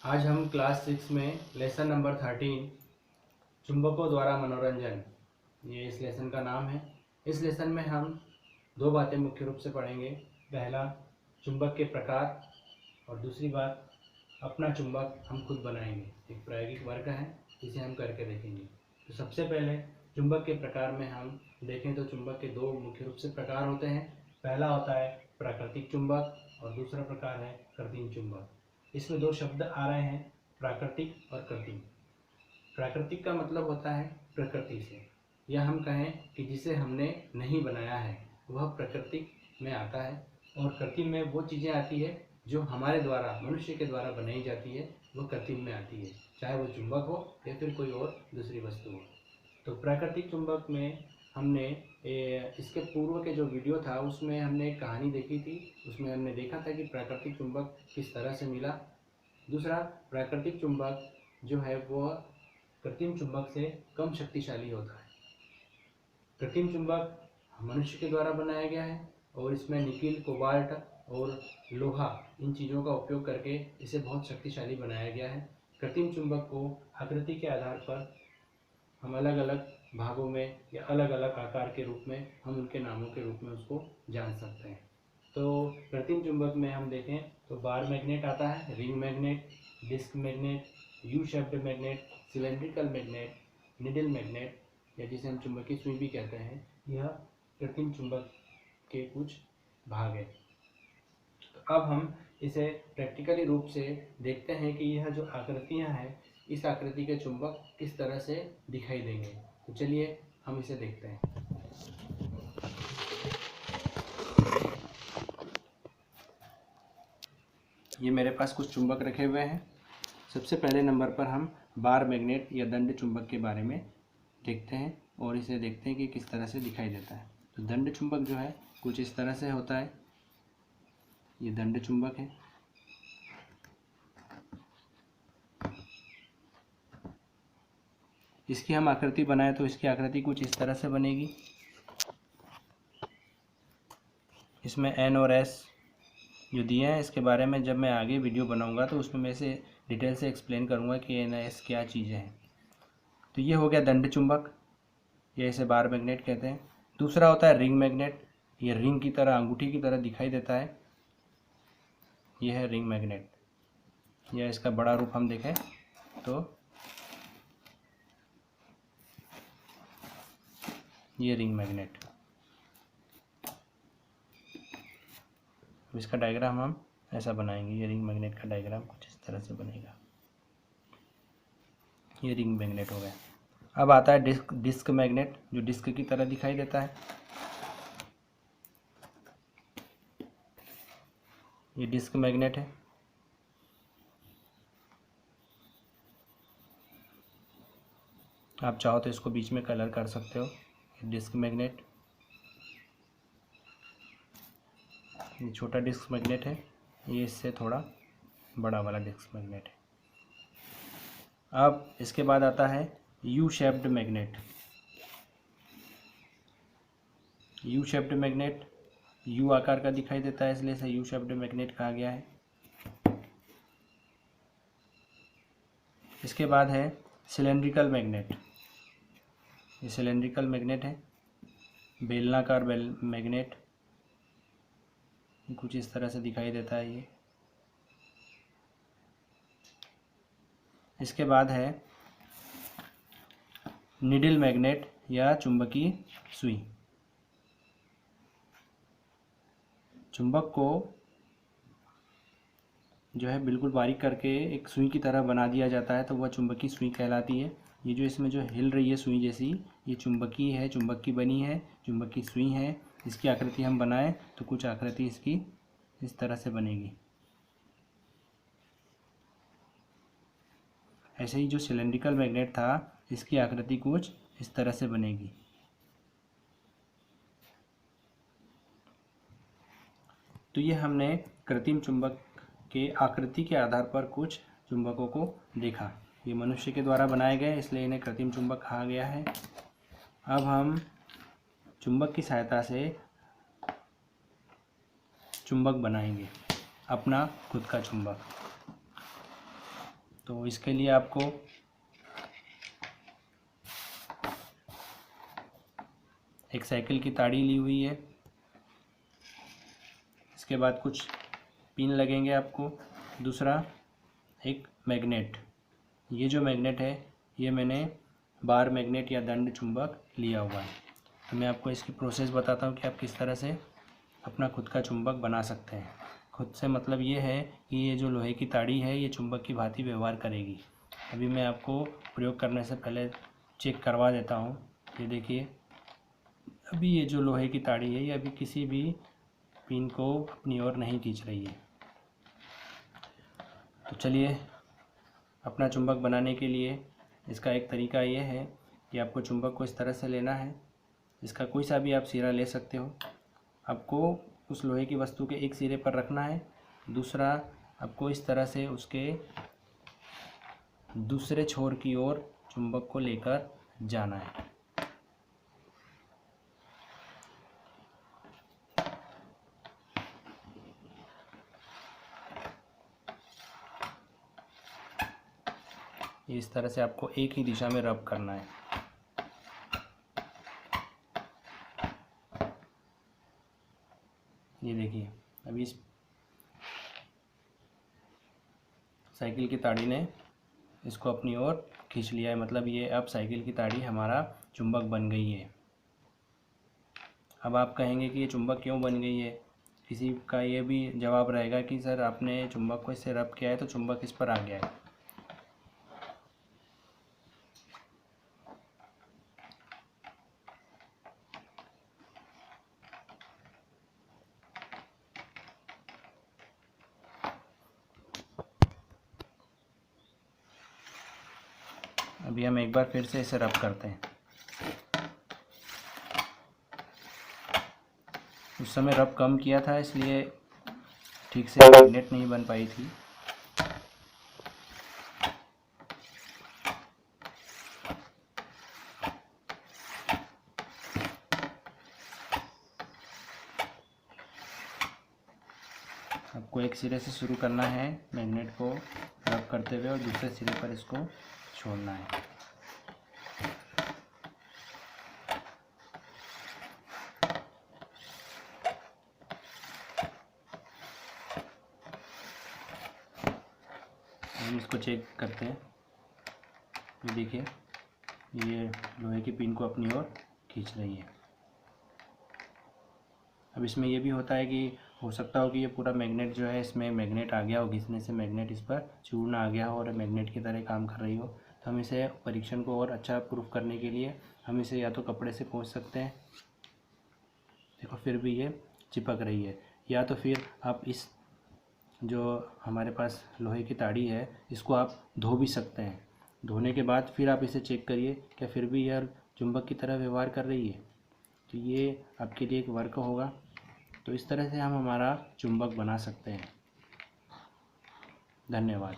आज हम क्लास 6 में लेसन नंबर 13 चुंबकों द्वारा मनोरंजन, ये इस लेसन का नाम है। इस लेसन में हम दो बातें मुख्य रूप से पढ़ेंगे। पहला, चुंबक के प्रकार, और दूसरी बात, अपना चुंबक हम खुद बनाएंगे। एक प्रायोगिक वर्ग है, इसे हम करके देखेंगे। तो सबसे पहले चुंबक के प्रकार में हम देखें तो चुंबक के दो मुख्य रूप से प्रकार होते हैं। पहला होता है प्राकृतिक चुंबक और दूसरा प्रकार है कृत्रिम चुंबक। इसमें दो शब्द आ रहे हैं, प्राकृतिक और कृत्रिम। प्राकृतिक का मतलब होता है प्रकृति से, या हम कहें कि जिसे हमने नहीं बनाया है वह प्राकृतिक में आता है, और कृत्रिम में वो चीज़ें आती है जो हमारे द्वारा, मनुष्य के द्वारा बनाई जाती है, वो कृत्रिम में आती है, चाहे वो चुंबक हो या फिर कोई और दूसरी वस्तु हो। तो प्राकृतिक चुंबक में हमने इसके पूर्व के जो वीडियो था उसमें हमने एक कहानी देखी थी। उसमें हमने देखा था कि प्राकृतिक चुंबक किस तरह से मिला। दूसरा, प्राकृतिक चुंबक जो है वो कृत्रिम चुंबक से कम शक्तिशाली होता है। कृत्रिम चुंबक मनुष्य के द्वारा बनाया गया है और इसमें निकिल, कोबाल्ट और लोहा, इन चीज़ों का उपयोग करके इसे बहुत शक्तिशाली बनाया गया है। कृत्रिम चुंबक को आकृति के आधार पर हम अलग अलग भागों में या अलग अलग आकार के रूप में हम उनके नामों के रूप में उसको जान सकते हैं। तो कृत्रिम चुंबक में हम देखें तो बार मैग्नेट आता है, ring magnet, disc magnet, U shaped magnet, cylindrical magnet, needle magnet, या जिसे हम चुंबकीय सुई भी कहते हैं। यह कृत्रिम चुंबक के कुछ भाग हैं। तो अब हम इसे प्रैक्टिकली रूप से देखते हैं कि यह जो आकृतियां हैं, इस आकृति के चुंबक किस तरह से दिखाई देंगे। तो चलिए हम इसे देखते हैं। ये मेरे पास कुछ चुंबक रखे हुए हैं। सबसे पहले नंबर पर हम बार मैग्नेट या दंड चुंबक के बारे में देखते हैं और इसे देखते हैं कि किस तरह से दिखाई देता है। तो दंड चुंबक जो है कुछ इस तरह से होता है। ये दंड चुंबक है। इसकी हम आकृति बनाए तो इसकी आकृति कुछ इस तरह से बनेगी। इसमें एन और एस जो दिए हैं, इसके बारे में जब मैं आगे वीडियो बनाऊंगा तो उसमें मैं इसे डिटेल से एक्सप्लेन करूंगा कि एन एस क्या चीज़ें हैं। तो ये हो गया दंड चुंबक, या इसे बार मैग्नेट कहते हैं। दूसरा होता है रिंग मैग्नेट। ये रिंग की तरह, अंगूठी की तरह दिखाई देता है। यह है रिंग मैग्नेट, या इसका बड़ा रूप हम देखें तो ये रिंग मैग्नेट। इसका डायग्राम हम ऐसा बनाएंगे। ये रिंग मैग्नेट का डायग्राम कुछ इस तरह से बनेगा। ये रिंग मैग्नेट हो गया। अब आता है डिस्क मैग्नेट, जो डिस्क की तरह दिखाई देता है। ये डिस्क मैग्नेट है। आप चाहो तो इसको बीच में कलर कर सकते हो। ये डिस्क मैग्नेट, ये छोटा डिस्क मैग्नेट है। ये इससे थोड़ा बड़ा वाला डिस्क मैग्नेट है। अब इसके बाद आता है you shaped magnet. U shaped magnet you आकार का दिखाई देता है, इसलिए इसे यू शेप्ड मैग्नेट कहा गया है। इसके बाद है सिलेंड्रिकल मैग्नेट। ये सिलेंड्रिकल मैग्नेट है। बेलनाकार मैग्नेट कुछ इस तरह से दिखाई देता है ये। इसके बाद है निडल मैग्नेट या चुंबकीय सुई। चुंबक को जो है बिल्कुल बारीक करके एक सुई की तरह बना दिया जाता है, तो वह चुंबकीय सुई कहलाती है। ये जो इसमें जो हिल रही है सुई जैसी, ये चुंबकीय है, चुंबक की बनी है, चुंबकीय सुई है। इसकी आकृति हम बनाएं तो कुछ आकृति इसकी इस तरह से बनेगी। ऐसे ही जो सिलेंड्रिकल मैग्नेट था, इसकी आकृति कुछ इस तरह से बनेगी। तो ये हमने कृत्रिम चुंबक के आकृति के आधार पर कुछ चुंबकों को देखा। ये मनुष्य के द्वारा बनाए गए, इसलिए इन्हें कृत्रिम चुंबक कहा गया है। अब हम चुंबक की सहायता से चुंबक बनाएंगे, अपना खुद का चुंबक। तो इसके लिए आपको एक साइकिल की ताड़ी ली हुई है, इसके बाद कुछ पिन लगेंगे आपको, दूसरा एक मैग्नेट। ये जो मैग्नेट है ये मैंने बार मैग्नेट या दंड चुंबक लिया हुआ है। तो मैं आपको इसकी प्रोसेस बताता हूँ कि आप किस तरह से अपना खुद का चुंबक बना सकते हैं। खुद से मतलब ये है कि ये जो लोहे की ताड़ी है ये चुंबक की भांति व्यवहार करेगी। अभी मैं आपको प्रयोग करने से पहले चेक करवा देता हूँ। ये देखिए, अभी ये जो लोहे की ताड़ी है ये अभी किसी भी पिन को अपनी ओर नहीं खींच रही है। तो चलिए, अपना चुंबक बनाने के लिए इसका एक तरीका ये है कि आपको चुंबक को इस तरह से लेना है। इसका कोई सा भी आप सिरा ले सकते हो। आपको उस लोहे की वस्तु के एक सिरे पर रखना है, दूसरा आपको इस तरह से उसके दूसरे छोर की ओर चुंबक को लेकर जाना है। इस तरह से आपको एक ही दिशा में रब करना है। ये देखिए, अभी इस साइकिल की ताड़ी ने इसको अपनी ओर खींच लिया है, मतलब ये अब साइकिल की ताड़ी हमारा चुंबक बन गई है। अब आप कहेंगे कि ये चुंबक क्यों बन गई है। किसी का ये भी जवाब रहेगा कि सर आपने चुंबक को इससे रब किया है तो चुंबक इस पर आ गया है। अभी हम एक बार फिर से इसे रब करते हैं। उस समय रब कम किया था इसलिए ठीक से मैग्नेट नहीं बन पाई थी। आपको एक सिरे से शुरू करना है मैग्नेट को रब करते हुए और दूसरे सिरे पर इसको छोड़ना है। हम इसको चेक करते हैं। ये देखिए, ये लोहे की पिन को अपनी ओर खींच रही है। अब इसमें ये भी होता है कि हो सकता हो कि ये पूरा मैग्नेट जो है इसमें मैग्नेट आ गया हो, घिसने से मैग्नेट इस पर चूर्ण आ गया हो और मैग्नेट की तरह काम कर रही हो। तो हम इसे परीक्षण को और अच्छा प्रूफ करने के लिए हम इसे या तो कपड़े से पोंछ सकते हैं, देखो फिर भी ये चिपक रही है, या तो फिर आप इस जो हमारे पास लोहे की ताड़ी है इसको आप धो भी सकते हैं। धोने के बाद फिर आप इसे चेक करिए क्या फिर भी यह चुंबक की तरह व्यवहार कर रही है। तो ये आपके लिए एक वर्क होगा। तो इस तरह से हम हमारा चुंबक बना सकते हैं। धन्यवाद।